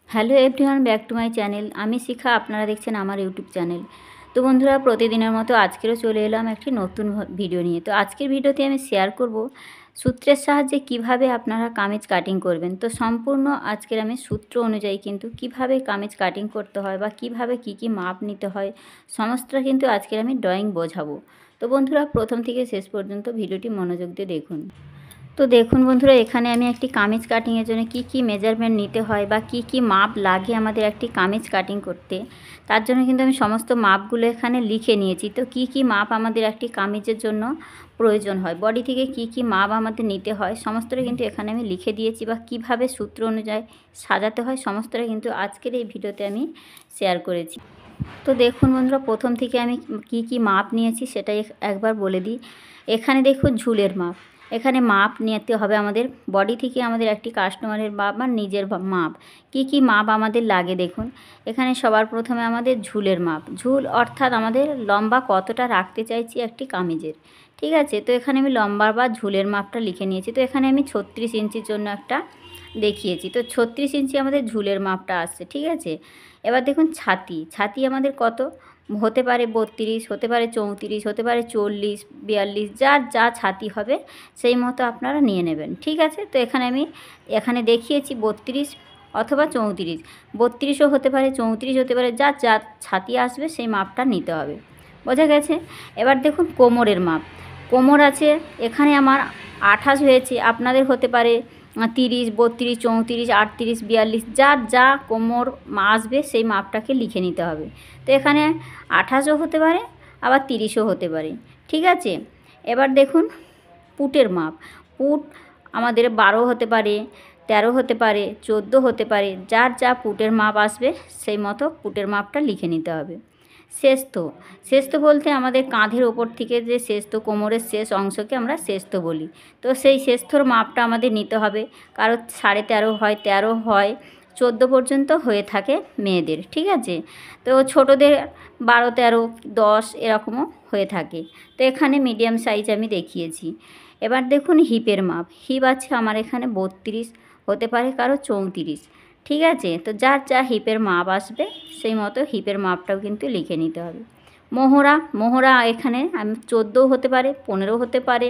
Hello everyone, back to my channel. আমি শিখা, আপনারা দেখছেন আমার ইউটিউব চ্যানেল। তো বন্ধুরা, প্রতিদিনের মতো আজকেরও চলে এলাম একটি নতুন ভিডিও নিয়ে। তো আজকের ভিডিওতে আমি শেয়ার করব সূত্রের সাহায্যে কিভাবে আপনারা কামিজ কাটিং করবেন। তো সম্পূর্ণ আজকের আমি সূত্র অনুযায়ী কিন্তু কিভাবে কামিজ কাটিং করতে হয় বা কিভাবে কি মাপ নিতে হয় সমস্তটা কিন্তু আজকের আমি ড্রয়িং বোঝাবো। তো বন্ধুরা, প্রথম থেকে শেষ পর্যন্ত ভিডিওটি মনোযোগ দিয়ে দেখুন। তো দেখুন বন্ধুরা, এখানে আমি একটি কামিজ কাটিংয়ের জন্য কি মেজারমেন্ট নিতে হয় বা কি মাপ লাগে আমাদের একটি কামিজ কাটিং করতে, তার জন্য কিন্তু আমি সমস্ত মাপগুলো এখানে লিখে নিয়েছি। তো কি মাপ আমাদের একটি কামিজের জন্য প্রয়োজন হয়, বডি থেকে কি মাপ আমাদের নিতে হয় সমস্তটা কিন্তু এখানে আমি লিখে দিয়েছি, বা কিভাবে সূত্র অনুযায়ী সাজাতে হয় সমস্তটা কিন্তু আজকের এই ভিডিওতে আমি শেয়ার করেছি। তো দেখুন বন্ধুরা, প্রথম থেকে আমি কি মাপ নিয়েছি সেটাই একবার বলে দিই। এখানে দেখুন ঝুলের মাপ, এখানে মাপ নিতে হবে আমাদের বডি থেকে, আমাদের একটি কাস্টমারের মাপ বা নিজের মাপ। কি মাপ আমাদের লাগে দেখুন। এখানে সবার প্রথমে আমাদের ঝুলের মাপ, ঝুল অর্থাৎ আমাদের লম্বা কতটা রাখতে চাইছি একটি কামিজের, ঠিক আছে। তো এখানে আমি লম্বা বা ঝুলের মাপটা লিখে নিয়েছি। তো এখানে আমি 36 ইঞ্চির জন্য একটা দেখিয়েছি। তো 36 ইঞ্চি আমাদের ঝুলের মাপটা আসছে, ঠিক আছে। এবার দেখুন ছাতি আমাদের কত হতে পারে, 32 হতে পারে, 34 হতে পারে, 40, 42, যার যা ছাতি হবে সেই মতো আপনারা নিয়ে নেবেন, ঠিক আছে। তো এখানে দেখিয়েছি 32 অথবা 34, 32ও হতে পারে, 34 হতে পারে, যা ছাতি আসবে সেই মাপটা নিতে হবে, বোঝা গেছে। এবার দেখুন কোমরের মাপ, কোমর আছে এখানে আমার 28 হয়েছে, আপনাদের হতে পারে 30, 32, 34, 38, 42, যার যা কোমর আসবে সেই মাপটাকে লিখে নিতে হবে। তো এখানে 28ও হতে পারে, আবার 30ও হতে পারে, ঠিক আছে। এবার দেখুন পুটের মাপ, পুট আমাদের 12 হতে পারে, 13 হতে পারে, 14 হতে পারে, যার যা পুটের মাপ আসবে সেই মতো পুটের মাপটা লিখে নিতে হবে। শেষতো বলতে আমাদের কাঁধের ওপর থেকে যে শেষতো, কোমরের শেষ অংশকে আমরা শেষতো বলি। তো সেই শেষতোর মাপটা আমাদের নিতে হবে, কারো 13.5 হয়, 13 হয়, 14 পর্যন্ত হয়ে থাকে মেয়েদের, ঠিক আছে। তো ছোটোদের 12, 13, 10 এরকমও হয়ে থাকে। তো এখানে মিডিয়াম সাইজ আমি দেখিয়েছি। এবার দেখুন হিপের মাপ, হিপ আছে আমার এখানে 32, হতে পারে কারো 34, ঠিক আছে। তো যার যা হিপের মাপ আসবে সেই মতো হিপের মাপটাও কিন্তু লিখে নিতে হবে। মোহরা এখানে আমি 14 হতে পারে, 15 হতে পারে,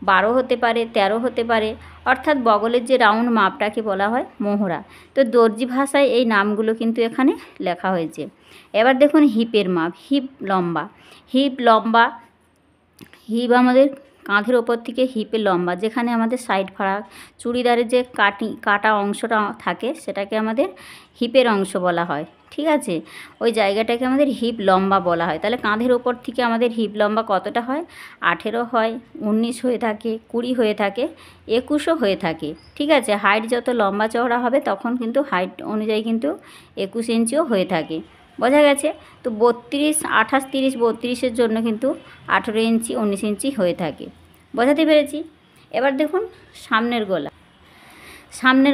12 হতে পারে, 13 হতে পারে, অর্থাৎ বগলের যে রাউন্ড মাপটাকে বলা হয় মোহরা। তো দর্জি ভাষায় এই নামগুলো কিন্তু এখানে লেখা হয়েছে। এবার দেখুন হিপের মাপ, হিপ আমাদের কাঁধের ওপর থেকে হিপের লম্বা, যেখানে আমাদের সাইড ফারাক চুড়িদারের যে কাটা অংশটা থাকে সেটাকে আমাদের হিপের অংশ বলা হয়, ঠিক আছে। ওই জায়গাটাকে আমাদের হিপ লম্বা বলা হয়। তাহলে কাঁধের ওপর থেকে আমাদের হিপ লম্বা কতটা হয়, 18 হয়, 19 হয়ে থাকে, 20 হয়ে থাকে, 21ও হয়ে থাকে, ঠিক আছে। হাইট যত লম্বা চওড়া হবে তখন কিন্তু হাইট অনুযায়ী কিন্তু 21 ইঞ্চিও হয়ে থাকে, বোঝা গেছে। তো 32, 28, 30, 32-এর জন্য কিন্তু 18 ইঞ্চি, 19 ইঞ্চি হয়ে থাকে, বোঝাতে পেরেছি। এবার দেখুন সামনের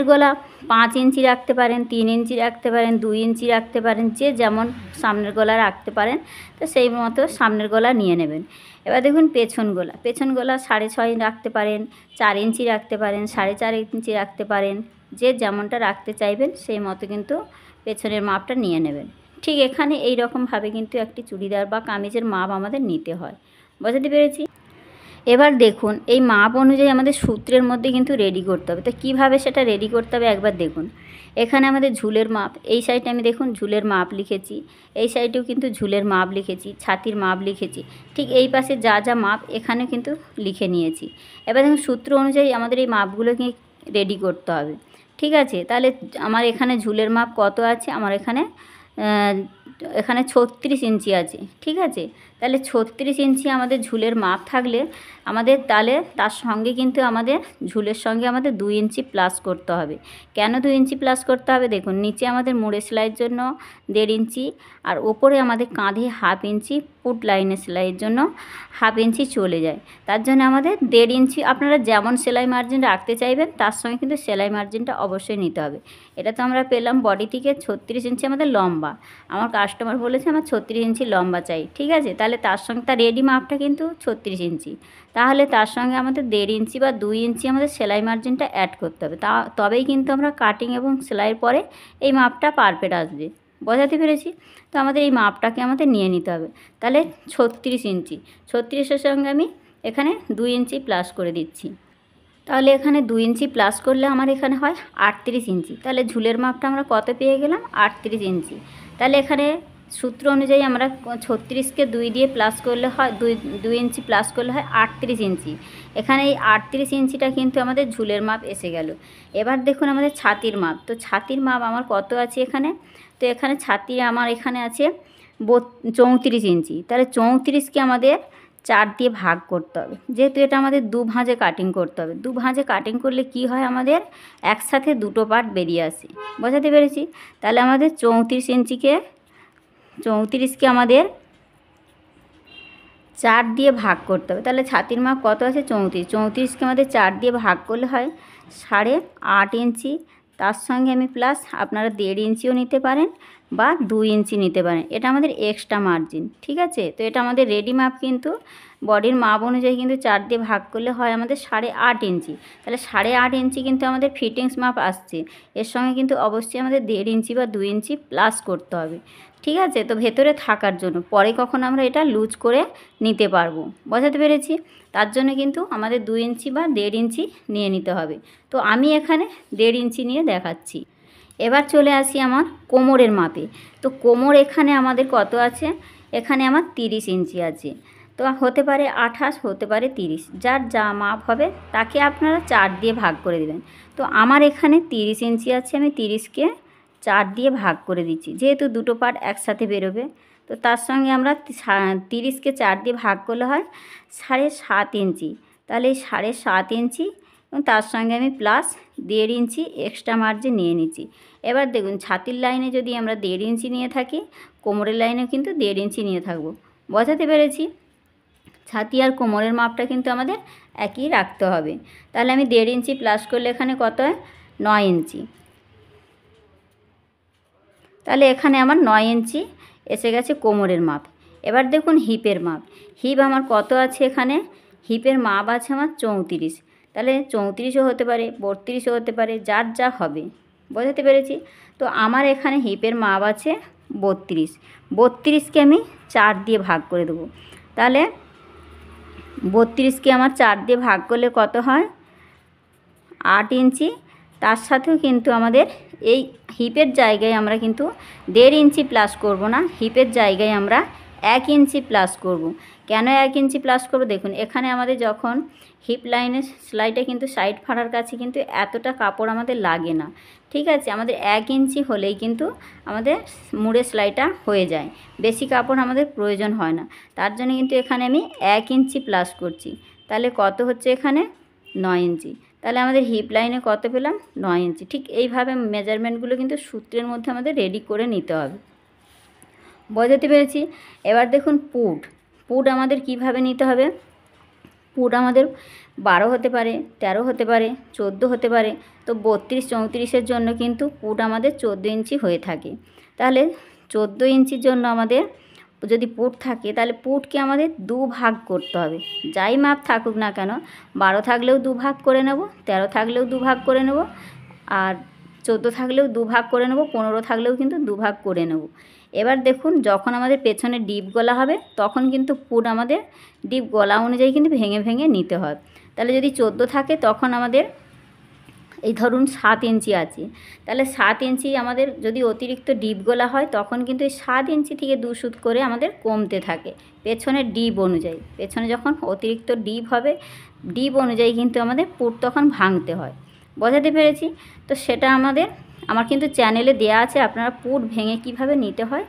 গলা 5 ইঞ্চি রাখতে পারেন, 3 ইঞ্চি রাখতে পারেন, 2 ইঞ্চি রাখতে পারেন, যে যেমন সামনের গলা রাখতে পারেন তো সেই মতো সামনের গলা নিয়ে নেবেন। এবার দেখুন পেছন গলা 6.5 রাখতে পারেন, 4 ইঞ্চি রাখতে পারেন, 4.5 ইঞ্চি রাখতে পারেন, যে যেমনটা রাখতে চাইবেন সেই মতো কিন্তু পেছনের মাপটা নিয়ে নেবেন। ঠিক এখানে এই রকমভাবে কিন্তু একটি চুড়িদার বা কামিজের মাপ আমাদের নিতে হয়, বোঝাতে পেরেছি। এবার দেখুন এই মাপ অনুযায়ী আমাদের সূত্রের মধ্যে কিন্তু রেডি করতে হবে। তো কীভাবে সেটা রেডি করতে হবে একবার দেখুন। এখানে আমাদের ঝুলের মাপ, এই সাইডে আমি দেখুন ঝুলের মাপ লিখেছি, এই সাইডেও কিন্তু ঝুলের মাপ লিখেছি, ছাতির মাপ লিখেছি, ঠিক এই পাশে যা মাপ এখানে কিন্তু লিখে নিয়েছি। এবার দেখুন সূত্র অনুযায়ী আমাদের এই মাপগুলোকে রেডি করতে হবে, ঠিক আছে। তাহলে আমার এখানে ঝুলের মাপ কত আছে, আমার এখানে 36 ইঞ্চি আছে, ঠিক আছে। তাহলে 36 ইঞ্চি আমাদের ঝুলের মাপ থাকলে আমাদের তাহলে তার সঙ্গে কিন্তু আমাদের ঝুলের সঙ্গে আমাদের 2 ইঞ্চি প্লাস করতে হবে। কেন 2 ইঞ্চি প্লাস করতে হবে দেখুন, নিচে আমাদের মোড়ে সেলাইয়ের জন্য 1.5 ইঞ্চি, আর ওপরে আমাদের কাঁধে 1/2 ইঞ্চি পুট লাইনের সেলাইয়ের জন্য 1/2 ইঞ্চি চলে যায়। তার জন্য আমাদের 1.5 ইঞ্চি, আপনারা যেমন সেলাই মার্জিন রাখতে চাইবেন তার সঙ্গে কিন্তু সেলাই মার্জিনটা অবশ্যই নিতে হবে। এটা তো আমরা পেলাম বডি থেকে 36 ইঞ্চি আমাদের লম্বা, আমার কাস্টমার বলেছে আমার 36 ইঞ্চি লম্বা চাই, ঠিক আছে। তাহলে তাহলে তার সঙ্গে তার রেডি মাপটা কিন্তু 36 ইঞ্চি, তাহলে তার সঙ্গে আমাদের 1.5 ইঞ্চি বা 2 ইঞ্চি আমাদের সেলাই মার্জিনটা অ্যাড করতে হবে, তবেই কিন্তু আমরা কাটিং এবং সেলাইয়ের পরে এই মাপটা পারফেক্ট আসবে। বোঝাতে পেরেছি? তো আমাদের এই মাপটাকে আমাদের নিয়ে নিতে হবে। তাহলে 36 ইঞ্চি, 36-এর সঙ্গে আমি এখানে 2 ইঞ্চি প্লাস করে দিচ্ছি। তাহলে এখানে 2 ইঞ্চি প্লাস করলে আমার এখানে হয় 38 ইঞ্চি। তাহলে ঝুলের মাপটা আমরা কত পেয়ে গেলাম? 38 ইঞ্চি। তাহলে এখানে সূত্র অনুযায়ী আমরা 36কে 2 দিয়ে প্লাস করলে হয় 2 ইঞ্চি প্লাস করলে হয় 38 ইঞ্চি। এখানে এই 38 ইঞ্চিটা কিন্তু আমাদের ঝুলের মাপ এসে গেল। এবার দেখুন আমাদের ছাতির মাপ। তো ছাতির মাপ আমার কত আছে এখানে? তো এখানে ছাতি আমার এখানে আছে 34 ইঞ্চি। তাহলে 34কে আমাদের 4 দিয়ে ভাগ করতে হবে, যেহেতু এটা আমাদের 2 ভাঁজে কাটিং করতে হবে। 2 ভাঁজে কাটিং করলে কি হয়, আমাদের একসাথে দুটো পার্ট বেরিয়ে আসে। বোঝাতে পেরেছি? তাহলে আমাদের 34কে আমাদের 4 দিয়ে ভাগ করতে হবে। তাহলে ছাতির মাপ কত আছে? 34কে আমাদের 4 দিয়ে ভাগ করলে হয় 8.5 ইঞ্চি। তার সঙ্গে আমি প্লাস আপনারা 1.5 ইঞ্চিও নিতে পারেন বা 2 ইঞ্চি নিতে পারেন, এটা আমাদের এক্সট্রা মার্জিন। ঠিক আছে? তো এটা আমাদের রেডি মাপ, কিন্তু বডির মাপ অনুযায়ী কিন্তু 4 দিয়ে ভাগ করলে হয় আমাদের 8.5 ইঞ্চি। তাহলে 8.5 ইঞ্চি কিন্তু আমাদের ফিটিংস মাপ আসছে। এর সঙ্গে কিন্তু অবশ্যই আমাদের 1.5 ইঞ্চি বা 2 ইঞ্চি প্লাস করতে হবে। ঠিক আছে? তো ভেতরে থাকার জন্য পরে কখন আমরা এটা লুজ করে নিতে পারবো। বোঝাতে পেরেছি? তার জন্য কিন্তু আমাদের 2 ইঞ্চি বা 1.5 ইঞ্চি নিয়ে নিতে হবে। তো আমি এখানে 1.5 ইঞ্চি নিয়ে দেখাচ্ছি। এবার চলে আসি আমার কোমরের মাপে। তো কোমর এখানে আমাদের কত আছে? এখানে আমার 30 ইঞ্চি আছে। তো হতে পারে 28, হতে পারে 30, যার যা মাপ হবে তাকে আপনারা 4 দিয়ে ভাগ করে দেবেন। তো আমার এখানে 30 ইঞ্চি আছে, আমি 30কে 4 দিয়ে ভাগ করে দিচ্ছি, যেহেতু দুটো পার্ট একসাথে বেরোবে। তো তার সঙ্গে আমরা 30কে 4 দিয়ে ভাগ করলে হয় 7.5 ইঞ্চি। তাহলে এই 7.5 ইঞ্চি এবং তার সঙ্গে আমি প্লাস 1.5 ইঞ্চি এক্সট্রা মার্জিন নিয়ে নিচ্ছি। এবার দেখুন, ছাতির লাইনে যদি আমরা 1.5 ইঞ্চি নিয়ে থাকি, কোমরের লাইনেও কিন্তু 1.5 ইঞ্চি নিয়ে থাকবো। বোঝাতে পেরেছি? ছাতি আর কোমরের মাপটা কিন্তু আমাদের একই রাখতে হবে। তাহলে আমি 1.5 ইঞ্চি প্লাস করলে এখানে কত হয়? 9 ইঞ্চি। তাহলে এখানে আমার 9 ইঞ্চি এসে গেছে কোমরের মাপ। এবার দেখুন হিপের মাপ। হিপ আমার কত আছে এখানে? হিপের মাপ আছে আমার 34। তাহলে 34ও হতে পারে, 32ও হতে পারে, যার যা হবে। বোঝাতে পেরেছি? তো আমার এখানে হিপের মাপ আছে 32। 32কে আমি 4 দিয়ে ভাগ করে দেবো। তাহলে 32কে আমার 4 দিয়ে ভাগ করলে কত হয়? 8 ইঞ্চি। তার সাথেও কিন্তু আমাদের এই হিপের জায়গায় আমরা কিন্তু 1.5 ইঞ্চি প্লাস করব না, হিপের জায়গায় আমরা 1 ইঞ্চি প্লাস করব। কেন 1 ইঞ্চি প্লাস করব? দেখুন, এখানে আমাদের যখন হিপ লাইনের সেলাইটা কিন্তু সাইড ফাড়ার কাছে কিন্তু এতটা কাপড় আমাদের লাগে না। ঠিক আছে? আমাদের 1 ইঞ্চি হলেই কিন্তু আমাদের মুড়ে সেলাইটা হয়ে যায়, বেশি কাপড় আমাদের প্রয়োজন হয় না। তার জন্য কিন্তু এখানে আমি 1 ইঞ্চি প্লাস করছি। তাহলে কত হচ্ছে এখানে? 9 ইঞ্চি। তাহলে আমাদের হিপ লাইনে কত পেলাম? 9 ইঞ্চি। ঠিক এইভাবে মেজারমেন্টগুলো কিন্তু সূত্রের মধ্যে আমাদের রেডি করে নিতে হবে। বোঝাতে পেরেছি? এবার দেখুন পুট আমাদের কিভাবে নিতে হবে। পুট আমাদের 12 হতে পারে, 13 হতে পারে, 14 হতে পারে। তো 32, 34-এর জন্য কিন্তু পুট আমাদের 14 ইঞ্চি হয়ে থাকে। তাহলে 14 ইঞ্চির জন্য আমাদের যদি পুট থাকে, তাহলে পুটকে আমাদের 2 ভাগ করতে হবে। যাই মাপ থাকুক না কেন, 12 থাকলেও 2 ভাগ করে নেব, 13 থাকলেও 2 ভাগ করে নেব, আর 14 থাকলেও 2 ভাগ করে নেব, 15 থাকলেও কিন্তু 2 ভাগ করে নেব। এবার দেখুন, যখন আমাদের পেছনে ডিপ গলা হবে তখন কিন্তু পুট আমাদের ডিপ গলা অনুযায়ী কিন্তু ভেঙে ভেঙে নিতে হয়। তাহলে যদি 14 থাকে তখন আমাদের এই ধরুন 7 ইঞ্চি আছে, তাহলে 7 ইঞ্চি আমাদের যদি অতিরিক্ত ডিপ গলা হয় তখন কিন্তু এই 7 ইঞ্চি থেকে 2 সুত করে আমাদের কমতে থাকে পেছনের ডিপ অনুযায়ী। পেছনে যখন অতিরিক্ত ডিপ হবে, ডিপ অনুযায়ী কিন্তু আমাদের পুট তখন ভাঙতে হয়। বোঝাতে পেরেছি? তো সেটা আমার কিন্তু চ্যানেলে দেয়া আছে, আপনারা পুট ভেঙে কিভাবে নিতে হয়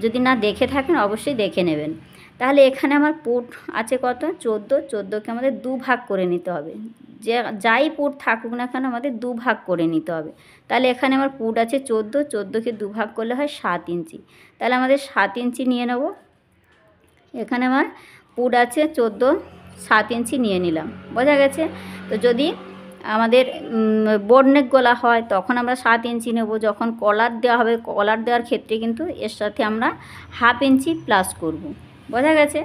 যদি না দেখে থাকেন অবশ্যই দেখে নেবেন। তাহলে এখানে আমার পুট আছে কত? 14কে আমাদের 2 ভাগ করে নিতে হবে। যাই পুট থাকুক না কেন আমাদের 2 ভাগ করে নিতে হবে। তাহলে এখানে আমার পুট আছে 14কে 2 ভাগ করলে হয় 7 ইঞ্চি। তাহলে আমাদের 7 ইঞ্চি নিয়ে নেব। এখানে আমার পুট আছে 14, 7 ইঞ্চি নিয়ে নিলাম। বোঝা গেছে? তো যদি আমাদের বোর্ডনেক গলা হয় তখন আমরা 7 ইঞ্চি নেব। যখন কলার দেওয়া হবে, কলার দেওয়ার ক্ষেত্রে কিন্তু এর সাথে আমরা 1/2 ইঞ্চি প্লাস করব। বোঝা গেছে?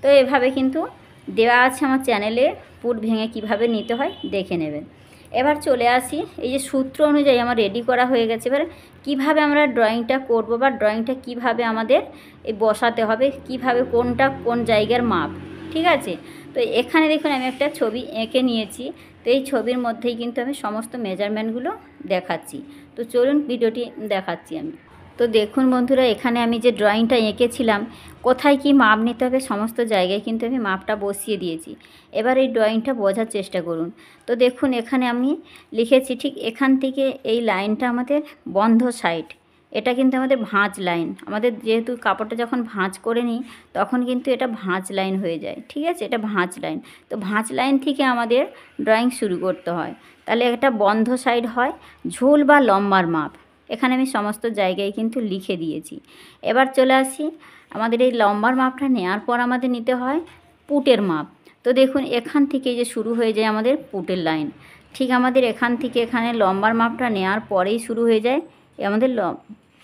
তো এভাবে কিন্তু দেওয়া আছে আমার চ্যানেলে, পুট ভেঙে কিভাবে নিতে হয় দেখে নেবেন। এবার চলে আসি, এই যে সূত্র অনুযায়ী আমার রেডি করা হয়ে গেছে। এবার কীভাবে আমরা ড্রয়িংটা করব বা ড্রয়িংটা কিভাবে আমাদের এই বসাতে হবে, কিভাবে কোনটা কোন জায়গার মাপ, ঠিক আছে? তো এখানে দেখুন আমি একটা ছবি এঁকে নিয়েছি। তো এই ছবির মধ্যেই কিন্তু আমি সমস্ত মেজারমেন্টগুলো দেখাচ্ছি। তো চলুন ভিডিওটি দেখাচ্ছি আমি। তো দেখুন বন্ধুরা, এখানে আমি যে ড্রয়িংটা এঁকেছিলাম, কোথায় কি মাপ নিতে হবে সমস্ত জায়গায় কিন্তু আমি মাপটা বসিয়ে দিয়েছি। এবার এই ড্রয়িংটা বোঝার চেষ্টা করুন। তো দেখুন এখানে আমি লিখেছি ঠিক এখান থেকে এই লাইনটা আমাদের বন্ধ সাইড, এটা কিন্তু আমাদের ভাঁজ লাইন। আমাদের যেহেতু কাপড়টা যখন ভাঁজ করে নিই তখন কিন্তু এটা ভাঁজ লাইন হয়ে যায়, ঠিক আছে? এটা ভাঁজ লাইন। তো ভাঁজ লাইন থেকে আমাদের ড্রয়িং শুরু করতে হয়। তাহলে এটা বন্ধ সাইড হয় ঝুল বা লম্বার মাপ। এখানে আমি সমস্ত জায়গায় কিন্তু লিখে দিয়েছি। এবার চলে আসি, আমাদের এই লম্বার মাপটা নেওয়ার পর আমাদের নিতে হয় পুটের মাপ। তো দেখুন এখান থেকে যে শুরু হয়ে যায় আমাদের পুটের লাইন, ঠিক আমাদের এখান থেকে এখানে লম্বার মাপটা নেওয়ার পরেই শুরু হয়ে যায় আমাদের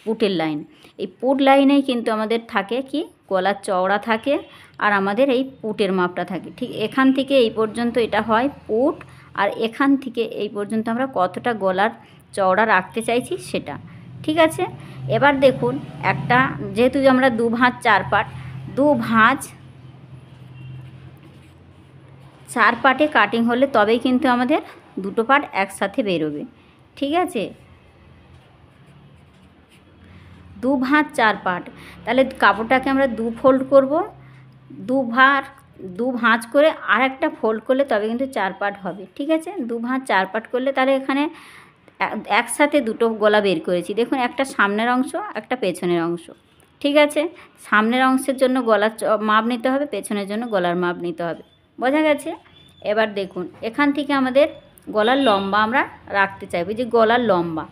পুটের লাইন। এই পুট লাইনেই কিন্তু আমাদের থাকে কি গলার চওড়া থাকে, আর আমাদের এই পুটের মাপটা থাকে। ঠিক এখান থেকে এই পর্যন্ত এটা হয় পুট, আর এখান থেকে এই পর্যন্ত আমরা কতটা গলার চওড়া রাখতে চাইছি সেটা, ঠিক আছে? এবার দেখুন একটা, যেহেতু আমরা দু ভাঁজ 4 পাট, দু ভাঁজ 4 পাটে কাটিং হলে তবেই কিন্তু আমাদের দুটো পাট একসাথে বেরোবে, ঠিক আছে? দু ভাঁজ 4 পাট, তাহলে কাপড়টাকে আমরা দু ফোল্ড করব, দু ভাঁজ করে আর একটা ফোল্ড করলে তবে কিন্তু 4 পাট হবে, ঠিক আছে? দু ভাঁজ 4 পাট করলে তাহলে এখানে একসাথে দুটো গলা বের করেছি। দেখুন একটা সামনের অংশ, একটা পেছনের অংশ, ঠিক আছে? সামনের অংশের জন্য গলার মাপ নিতে হবে, পেছনের জন্য গলার মাপ নিতে হবে, বোঝা গেছে? এবার দেখুন এখান থেকে আমাদের গলার লম্বা আমরা রাখতে চাইবো, যে গলার লম্বা,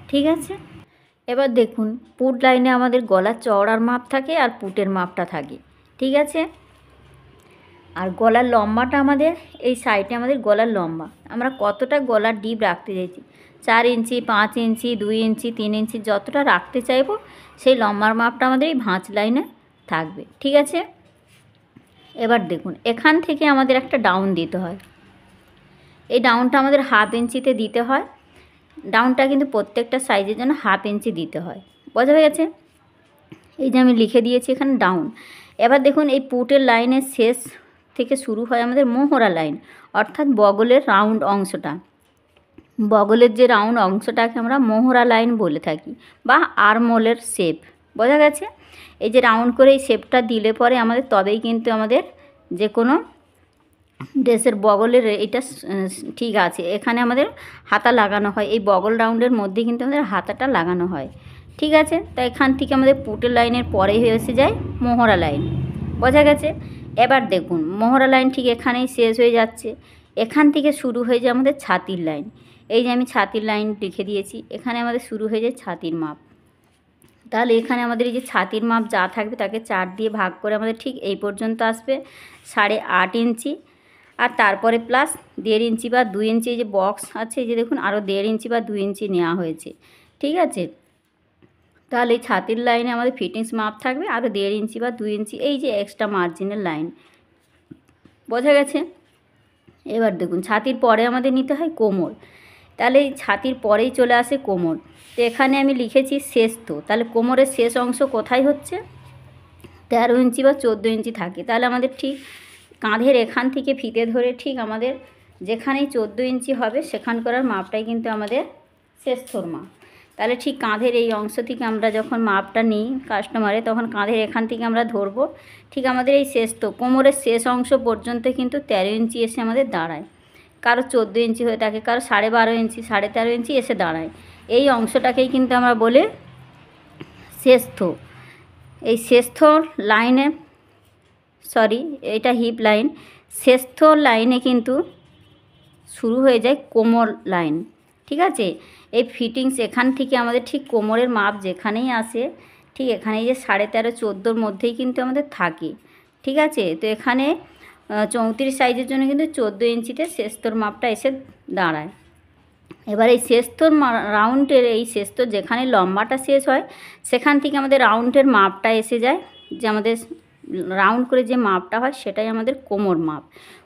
ঠিক আছে? এবার দেখুন পুট লাইনে আমাদের গলার চওড়ার মাপ থাকে আর পুটের মাপটা থাকে, ঠিক আছে? আর গলার লম্বাটা আমাদের এই সাইডে আমাদের গলার লম্বা আমরা কতটা গলার ডিপ রাখতে চাইছি, 4 ইঞ্চি, 5 ইঞ্চি, 2 ইঞ্চি, 3 ইঞ্চি যতটা রাখতে চাইবো সেই লম্বার মাপটা আমাদের এই ভাঁজ লাইনে থাকবে, ঠিক আছে? এবার দেখুন এখান থেকে আমাদের একটা ডাউন দিতে হয়। এই ডাউনটা আমাদের 1/2 ইঞ্চিতে দিতে হয়। ডাউনটা কিন্তু প্রত্যেকটা সাইজের জন্য 1/2 ইঞ্চি দিতে হয়, বোঝা গেছে? এই যে আমি লিখে দিয়েছি এখানে ডাউন। এবার দেখুন এই পুটের লাইনের শেষ থেকে শুরু হয় আমাদের মোহরা লাইন, অর্থাৎ বগলের রাউন্ড অংশটা। বগলের যে রাউন্ড অংশটাকে আমরা মোহরা লাইন বলে থাকি, বা আর্মহোলের শেপ, বোঝা গেছে? এই যে রাউন্ড করে এই শেপটা দিলে পরে আমাদের তবেই কিন্তু আমাদের যে কোনো ড্রেসের বগলের এটা ঠিক আছে। এখানে আমাদের হাতা লাগানো হয়, এই বগল রাউন্ডের মধ্যে কিন্তু আমাদের হাতাটা লাগানো হয়, ঠিক আছে? তো এখান থেকে আমাদের পুটের লাইনের পরেই এসে যায় মোহরা লাইন, বোঝা গেছে? এবার দেখুন মোহরা লাইন ঠিক এখানেই শেষ হয়ে যাচ্ছে। এখান থেকে শুরু হয়ে যায় আমাদের ছাতির লাইন। এই যে আমি ছাতির লাইন লিখে দিয়েছি, এখানে আমাদের শুরু হয়ে যায় ছাতির মাপ। তাহলে এখানে আমাদের এই যে ছাতির মাপ যা থাকবে তাকে 4 দিয়ে ভাগ করে আমাদের ঠিক এই পর্যন্ত আসবে 8.5 ইঞ্চি, আর তারপরে প্লাস 1.5 ইঞ্চি বা 2 ইঞ্চি, এই যে বক্স আছে এই যে দেখুন আরও 1.5 ইঞ্চি বা 2 ইঞ্চি নেওয়া হয়েছে, ঠিক আছে? তাহলে এই ছাতির লাইনে আমাদের ফিটিংস মাপ থাকবে আরও 1.5 ইঞ্চি বা 2 ইঞ্চি, এই যে এক্সট্রা মার্জিনের লাইন, বোঝা গেছে? এবার দেখুন ছাতির পরে আমাদের নিতে হয় কোমর। তাহলে এই ছাতির পরেই চলে আসে কোমর। তো এখানে আমি লিখেছি শেষত, তাহলে কোমরের শেষ অংশ কোথায় হচ্ছে 13 ইঞ্চি বা 14 ইঞ্চি থাকে। তাহলে আমাদের ঠিক কাঁধের এখান থেকে ফিতে ধরে ঠিক আমাদের যেখানেই 14 ইঞ্চি হবে সেখানকার মাপটাই কিন্তু আমাদের শেষথর মাপ। তাহলে ঠিক কাঁধের এই অংশ থেকে আমরা যখন মাপটা নিই কাস্টমারে, তখন কাঁধের এখান থেকে আমরা ধরবো, ঠিক আমাদের এই শেষত কোমরের শেষ অংশ পর্যন্ত কিন্তু 13 ইঞ্চি এসে আমাদের দাঁড়ায়। কারো 14 ইঞ্চি হয়ে থাকে, কারো 12.5 ইঞ্চি, 13.5 ইঞ্চি এসে দাঁড়ায়। এই অংশটাকেই কিন্তু আমরা বলে শেষথ। এই শেষথ লাইনে, সরি এটা হিপ লাইন, শেষথ লাইনে কিন্তু শুরু হয়ে যায় কোমর লাইন, ঠিক আছে? এই ফিটিংস এখান থেকে আমাদের ঠিক কোমরের মাপ যেখানেই আসে ঠিক এখানেই যে 13.5 14 মধ্যেই কিন্তু আমাদের থাকে, ঠিক আছে? তো এখানে 34 সাইজের জন্য কিন্তু 14 ইঞ্চিতে শেষতর মাপটা এসে দাঁড়ায়। এবার এই শেষতর রাউন্ডের এই শেষতর যেখানে লম্বাটা শেষ হয় সেখান থেকে আমাদের রাউন্ডের মাপটা এসে যায়, যে আমাদের রাউন্ড করে যে মাপটা হয় সেটাই আমাদের কোমর মাপ।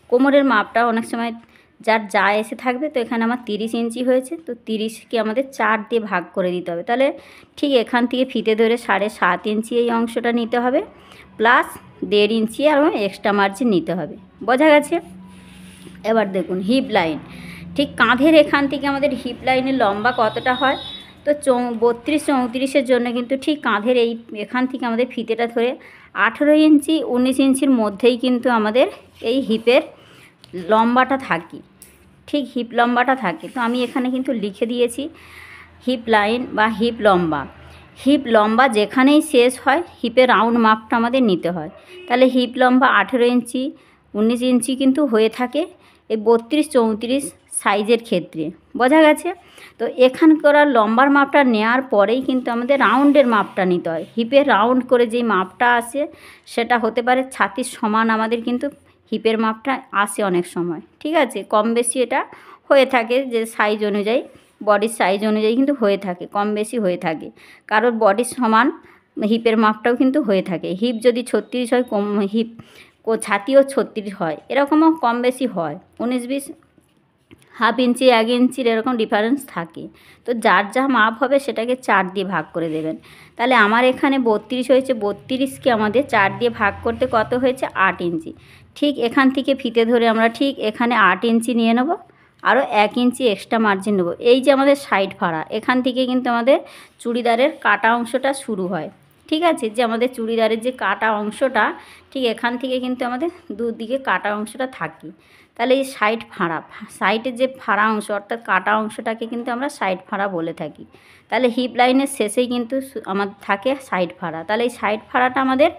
কোমরের মাপটা অনেক সময় যার যা এসে থাকবে, তো এখানে আমার 30 ইঞ্চি হয়েছে, তো 30কে আমাদের 4 দিয়ে ভাগ করে দিতে হবে। তাহলে ঠিক এখান থেকে ফিতে ধরে 7.5 ইঞ্চি এই অংশটা নিতে হবে, প্লাস 1.5 ইঞ্চি আর এক্সট্রা মার্জিন নিতে হবে। বোঝা গেছে? এবার দেখুন হিপ লাইন, ঠিক কাঁধের এখান থেকে আমাদের হিপ লাইনের লম্বা কতটা হয়, তো 32-34-এর জন্য কিন্তু ঠিক কাঁধের এখান থেকে আমাদের ফিতেটা ধরে 18 ইঞ্চি 19 ইঞ্চির মধ্যেই কিন্তু আমাদের এই হিপের লম্বাটা থাকে, ঠিক হিপ লম্বাটা থাকে। তো আমি এখানে কিন্তু লিখে দিয়েছি হিপ লাইন বা হিপ লম্বা। হিপ লম্বা যেখানেই শেষ হয় হিপের রাউন্ড মাপটা আমাদের নিতে হয়। তাহলে হিপ লম্বা 18 ইঞ্চি 19 ইঞ্চি কিন্তু হয়ে থাকে এই 32-34 সাইজের ক্ষেত্রে। বোঝা গেছে? তো এখানকার লম্বার মাপটা নেওয়ার পরেই কিন্তু আমাদের রাউন্ডের মাপটা নিতে হয়। হিপের রাউন্ড করে যেই মাপটা আসে সেটা হতে পারে ছাতির সমান, আমাদের কিন্তু হিপের মাপটা আসে অনেক সময়। ঠিক আছে, কম বেশি এটা হয়ে থাকে, যে সাইজ অনুযায়ী, বডির সাইজ অনুযায়ী কিন্তু হয়ে থাকে, কম বেশি হয়ে থাকে। কারোর বডির সমান হিপের মাপটাও কিন্তু হয়ে থাকে। হিপ যদি 36 হয়, কম হিপ ছাতিও 36 হয়, এরকমও কম বেশি হয়। 19-20 হাফ ইঞ্চি 1 ইঞ্চির এরকম ডিফারেন্স থাকে। তো যার যা মাপ হবে সেটাকে 4 দিয়ে ভাগ করে দেবেন। তাহলে আমার এখানে 32 হয়েছে, 32কে আমাদের 4 দিয়ে ভাগ করতে কত হয়েছে? 8 ইঞ্চি। ঠিক এখান থেকে ফিতে ধরে আমরা ঠিক এখানে 8 ইঞ্চি নিয়ে নেব, আরও 1 ইঞ্চি এক্সট্রা মার্জিন নেব। এই যে আমাদের সাইড ফাড়া, এখান থেকে কিন্তু আমাদের চুড়িদারের কাটা অংশটা শুরু হয়। ঠিক আছে, যে আমাদের চুড়িদারের যে কাটা অংশটা, ঠিক এখান থেকে কিন্তু আমাদের দুদিকে কাটা অংশটা থাকে। তাহলে এই সাইড ফাড়া, সাইডের যে ফাড়া অংশ অর্থাৎ কাটা অংশটাকে কিন্তু আমরা সাইড ফাড়া বলে থাকি। তাহলে হিপ লাইনের শেষেই কিন্তু আমাদের থাকে সাইড ফাড়া। তাহলে এই সাইড ফাড়াটা আমাদের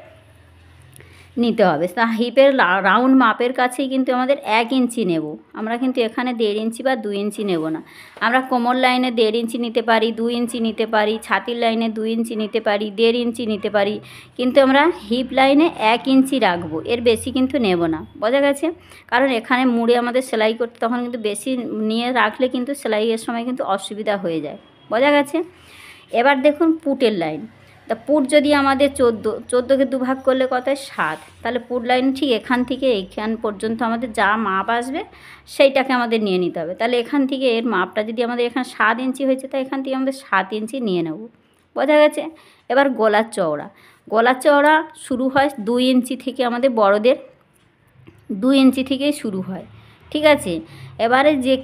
নিতে হবে। তা হিপের রাউন্ড মাপের কাছেই কিন্তু আমাদের 1 ইঞ্চি নেব। আমরা কিন্তু এখানে 1.5 ইঞ্চি বা 2 ইঞ্চি নেব না। আমরা কোমর লাইনে 1.5 ইঞ্চি নিতে পারি, 2 ইঞ্চি নিতে পারি, ছাতির লাইনে 2 ইঞ্চি নিতে পারি, 1.5 ইঞ্চি নিতে পারি, কিন্তু আমরা হিপ লাইনে 1 ইঞ্চি রাখবো, এর বেশি কিন্তু নেব না। বোঝা গেছে? কারণ এখানে মুড়ে আমাদের সেলাই করতে তখন কিন্তু বেশি নিয়ে রাখলে কিন্তু সেলাইয়ের সময় কিন্তু অসুবিধা হয়ে যায়। বোঝা গেছে? এবার দেখুন পুটের লাইন। তা পুট যদি আমাদের 14কে 2 ভাগ করলে কত হয়? 7। তাহলে পুট লাইন ঠিক এখান থেকে এইখান পর্যন্ত আমাদের যা মাপ আসবে সেইটাকে আমাদের নিয়ে নিতে হবে। তাহলে এখান থেকে এর মাপটা যদি আমাদের এখানে 7 ইঞ্চি হয়েছে, তাই এখান থেকে আমাদের 7 ইঞ্চি নিয়ে নেব। বোঝা গেছে? এবার গলার চওড়া, গলার চওড়া শুরু হয় 2 ইঞ্চি থেকে, আমাদের বড়দের 2 ইঞ্চি থেকেই শুরু হয়। ঠিক আছে, এবারে যে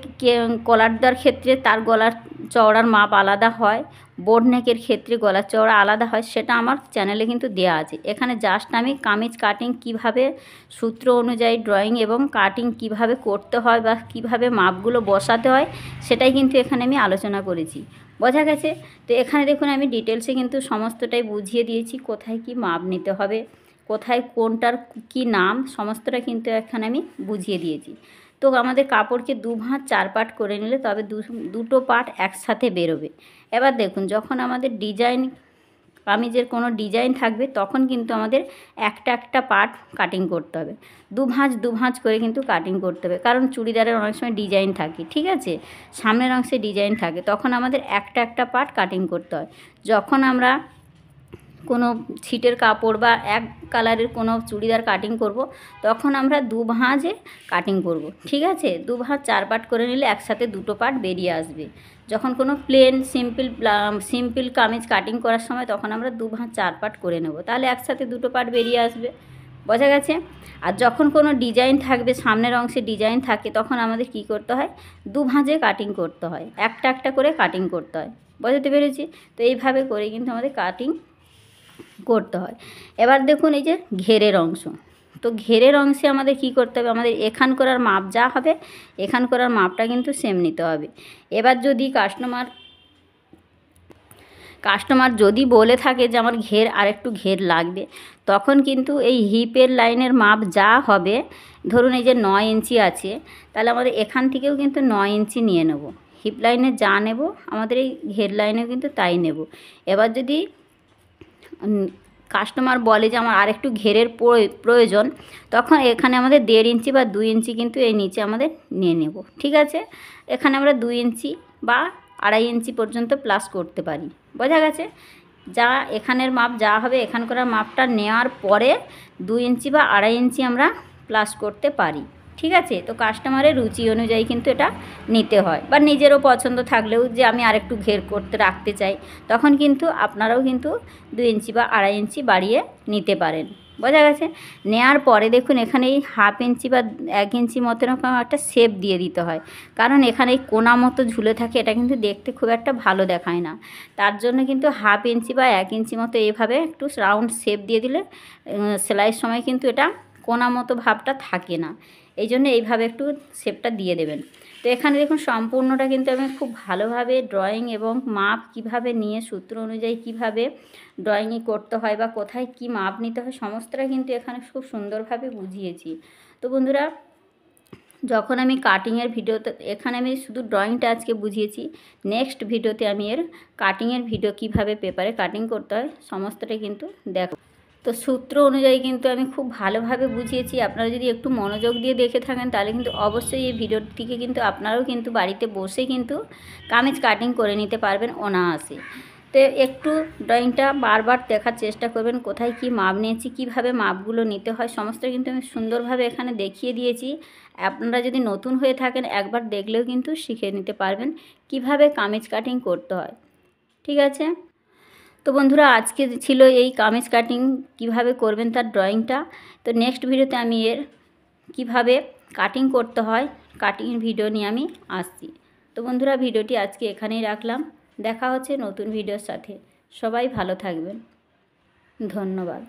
কলারদার ক্ষেত্রে তার গলার চওড়ার মাপ আলাদা হয়, বোট নেকের ক্ষেত্রে গলার চওড়া আলাদা হয়, সেটা আমার চ্যানেলে কিন্তু দেওয়া আছে। এখানে জাস্ট আমি কামিজ কাটিং কিভাবে সূত্র অনুযায়ী ড্রয়িং এবং কাটিং কিভাবে করতে হয় বা কিভাবে মাপগুলো বসাতে হয় সেটাই কিন্তু এখানে আমি আলোচনা করেছি। বোঝা গেছে? তো এখানে দেখুন আমি ডিটেলসে কিন্তু সমস্তটাই বুঝিয়ে দিয়েছি, কোথায় কি মাপ নিতে হবে, কোথায় কোনটার কি নাম, সমস্তটা কিন্তু এখানে আমি বুঝিয়ে দিয়েছি। তো আমাদের কাপড়কে 2 ভাঁজ 4 পার্ট করে নিলে তবে দুটো পার্ট একসাথে বেরোবে। এবার দেখুন যখন আমাদের ডিজাইন, কামিজের কোনো ডিজাইন থাকবে তখন কিন্তু আমাদের একটা একটা পার্ট কাটিং করতে হবে, 2 ভাঁজ করে কিন্তু কাটিং করতে হবে। কারণ চুড়িদারের অনেক সময় ডিজাইন থাকে, ঠিক আছে, সামনের অংশে ডিজাইন থাকে, তখন আমাদের একটা একটা পার্ট কাটিং করতে হয়। যখন আমরা কোনো ছিটের কাপড় বা এক কালারের কোনো চুড়িদার কাটিং করব, তখন আমরা 2 ভাঁজে কাটিং করব। ঠিক আছে, 2 ভাঁজ 4 পার্ট করে নিলে একসাথে দুটো পার্ট বেরিয়ে আসবে। যখন কোনো প্লেন সিম্পল কামিজ কাটিং করার সময় তখন আমরা 2 ভাঁজ 4 পার্ট করে নেব, তাহলে একসাথে দুটো পার্ট বেরিয়ে আসবে। বোঝা গেছে? আর যখন কোনো ডিজাইন থাকবে, সামনের অংশে ডিজাইন থাকে, তখন আমাদের কি করতে হয়? 2 ভাঁজে কাটিং করতে হয়, একটা একটা করে কাটিং করতে হয়। বোঝাতে পেরেছি? তো এইভাবে করে কিন্তু আমাদের কাটিং করতে হয়। এবার দেখুন এই যে ঘেরের অংশ, তো ঘেরের অংশে আমাদের কি করতে হবে? আমাদের এখান করার মাপ যা হবে এখান করার মাপটা কিন্তু সেম নিতে হবে। এবার যদি কাস্টমার যদি বলে থাকে যে আমার ঘের আর একটু ঘের লাগবে, তখন কিন্তু এই হিপের লাইনের মাপ যা হবে, ধরুন এই যে 9 ইঞ্চি আছে, তাহলে আমাদের এখান থেকেও কিন্তু 9 ইঞ্চি নিয়ে নেব। হিপ লাইনে যা নেব আমাদের এই ঘের লাইনেও কিন্তু তাই নেব। এবার যদি কাস্টমার বলে যে আমার আরেকটু ঘেরের প্রয়োজন, তখন এখানে আমাদের 1.5 ইঞ্চি বা 2 ইঞ্চি কিন্তু এই নিচে আমাদের নিয়ে নেব। ঠিক আছে, এখানে আমরা 2 ইঞ্চি বা 2.5 ইঞ্চি পর্যন্ত প্লাস করতে পারি। বোঝা গেছে? যা এখানের মাপ যা হবে এখানকার মাপটা নেওয়ার পরে 2 ইঞ্চি বা 2.5 ইঞ্চি আমরা প্লাস করতে পারি। ঠিক আছে, তো কাস্টমারের রুচি অনুযায়ী কিন্তু এটা নিতে হয়, বা নিজেরও পছন্দ থাকলেও যে আমি আরেকটু ঘের করতে রাখতে চাই, তখন কিন্তু আপনারাও কিন্তু 2 ইঞ্চি বা 2.5 ইঞ্চি বাড়িয়ে নিতে পারেন। বোঝা গেছে? নেওয়ার পরে দেখুন এখানে এই 1/2 ইঞ্চি বা 1 ইঞ্চি মতো এরকম একটা শেপ দিয়ে দিতে হয়, কারণ এখানে এই কোনা মতো ঝুলে থাকে, এটা কিন্তু দেখতে খুব একটা ভালো দেখায় না। তার জন্য কিন্তু 1/2 ইঞ্চি বা 1 ইঞ্চি মতো এইভাবে একটু রাউন্ড শেপ দিয়ে দিলে সেলাইয়ের সময় কিন্তু এটা কোনা মতো ভাবটা থাকে না। এই জন্য এইভাবে একটু শেপটা দিয়ে দেবেন। তো এখানে দেখুন সম্পূর্ণটা কিন্তু আমি খুব ভালোভাবে ড্রয়িং এবং মাপ কিভাবে নিয়ে সূত্র অনুযায়ী কিভাবে ড্রয়িংই করতে হয় বা কোথায় কি মাপ নিতে হয় সমস্তটা কিন্তু এখানে খুব সুন্দরভাবে বুঝিয়েছি। তো বন্ধুরা, যখন আমি কাটিংয়ের ভিডিওতে, এখানে আমি শুধু ড্রয়িংটা আজকে বুঝিয়েছি, নেক্সট ভিডিওতে আমি এর কাটিংয়ের ভিডিও কিভাবে পেপারে কাটিং করতে হয় সমস্তটা কিন্তু দেখো। তো সূত্র অনুযায়ী কিন্তু আমি খুব ভালোভাবে বুঝিয়েছি। আপনারা যদি একটু মনোযোগ দিয়ে দেখে থাকেন তাহলে কিন্তু অবশ্যই এই ভিডিওটিকে কিন্তু আপনারাও কিন্তু বাড়িতে বসে কিন্তু কামিজ কাটিং করে নিতে পারবেন অনায়াসে। তো একটু ড্রয়িংটা বারবার দেখার চেষ্টা করবেন, কোথায় কি মাপ নিয়েছি, কিভাবে মাপগুলো নিতে হয় সমস্ত কিন্তু আমি সুন্দরভাবে এখানে দেখিয়ে দিয়েছি। আপনারা যদি নতুন হয়ে থাকেন একবার দেখলেও কিন্তু শিখে নিতে পারবেন কিভাবে কামিজ কাটিং করতে হয়। ঠিক আছে, তো বন্ধুরা আজকে ছিল এই কামিজ কাটিং কিভাবে করবেন তার ড্রয়িংটা। তো নেক্সট ভিডিওতে আমি এর কিভাবে কাটিং করতে হয় কাটিংয়ের ভিডিও নিয়ে আমি আসছি। তো বন্ধুরা ভিডিওটি আজকে এখানেই রাখলাম, দেখা হচ্ছে নতুন ভিডিওর সাথে। সবাই ভালো থাকবেন, ধন্যবাদ।